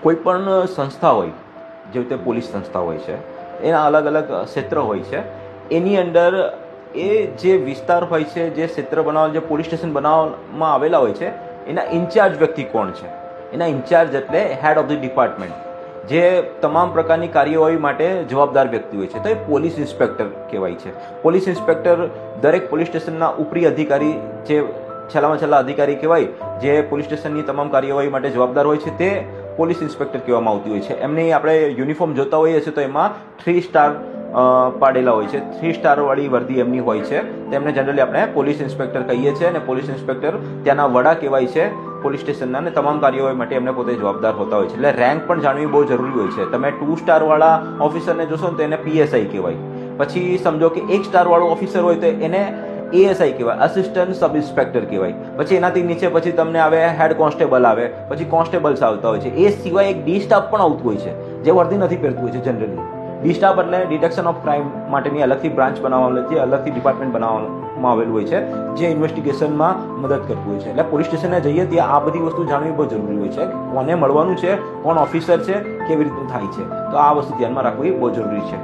કોઈ પણ સંસ્થા હોય, જેવી રીતે પોલીસ સંસ્થા હોય છે, એના અલગ અલગ ક્ષેત્ર હોય છે. એની અંદર એ જે વિસ્તાર હોય છે, જે ક્ષેત્ર બનાવવા, જે પોલીસ સ્ટેશન બનાવવામાં આવેલા હોય છે, એના ઇન્ચાર્જ વ્યક્તિ કોણ છે? એના ઇન્ચાર્જ એટલે હેડ ઓફ ધી ડિપાર્ટમેન્ટ, જે તમામ પ્રકારની કાર્યવાહી માટે જવાબદાર વ્યક્તિ હોય છે, તો એ પોલીસ ઇન્સ્પેક્ટર કહેવાય છે. પોલીસ ઇન્સ્પેક્ટર દરેક પોલીસ સ્ટેશનના ઉપરી અધિકારી, જે છેલ્લામાં છેલ્લા અધિકારી કહેવાય, જે પોલીસ સ્ટેશનની તમામ કાર્યવાહી માટે જવાબદાર હોય છે, તે પોલીસ ઇન્સ્પેક્ટર કહેવામાં આવતી હોય છે. એમની આપણે યુનિફોર્મ જોતા હોઈએ છીએ તો એમાં 3 સ્ટાર પાડેલા હોય છે, 3 સ્ટારવાળી વર્દી એમની હોય છે. તેમને જનરલી આપણે પોલીસ ઇન્સ્પેક્ટર કહીએ છીએ, અને પોલીસ ઇન્સ્પેક્ટર ત્યાંના વડા કહેવાય છે પોલીસ સ્ટેશનના, અને તમામ કાર્યવાહી માટે એમને પોતે જવાબદાર હોતા હોય છે. એટલે રેન્ક પણ જાણવી બહુ જરૂરી હોય છે. તમે 2 સ્ટારવાળા ઓફિસરને જોશો ને તો એને PSI કહેવાય. પછી સમજો કે 1 સ્ટારવાળો ઓફિસર હોય તો એને ASI કહેવાય, અસિસ્ટન્ટ સબ ઇન્સ્પેક્ટર કહેવાય. પછી એનાથી નીચે પછી તમને આવે હેડ કોન્સ્ટેબલ આવે, પછી કોન્સ્ટેબલ્સ આવતા હોય છે. એ સિવાય એક ડી સ્ટાફ પણ આવતું હોય છે, જે વર્દી નથી પહેરતું હોય છે જનરલી. ડી સ્ટાફ એટલે ડિટેક્શન ઓફ ક્રાઇમ માટેની અલગથી બ્રાન્ચ બનાવવામાં, જે અલગથી ડિપાર્ટમેન્ટ બનાવવામાં આવેલું હોય છે, જે ઇન્વેસ્ટિગેશનમાં મદદ કરતું હોય છે. એટલે પોલીસ સ્ટેશને જઈએ ત્યાં આ બધી વસ્તુ જાણવી બહુ જરૂરી હોય છે. કોને મળવાનું છે, કોણ ઓફિસર છે, કેવી રીતનું થાય છે, તો આ વસ્તુ ધ્યાનમાં રાખવી બહુ જરૂરી છે.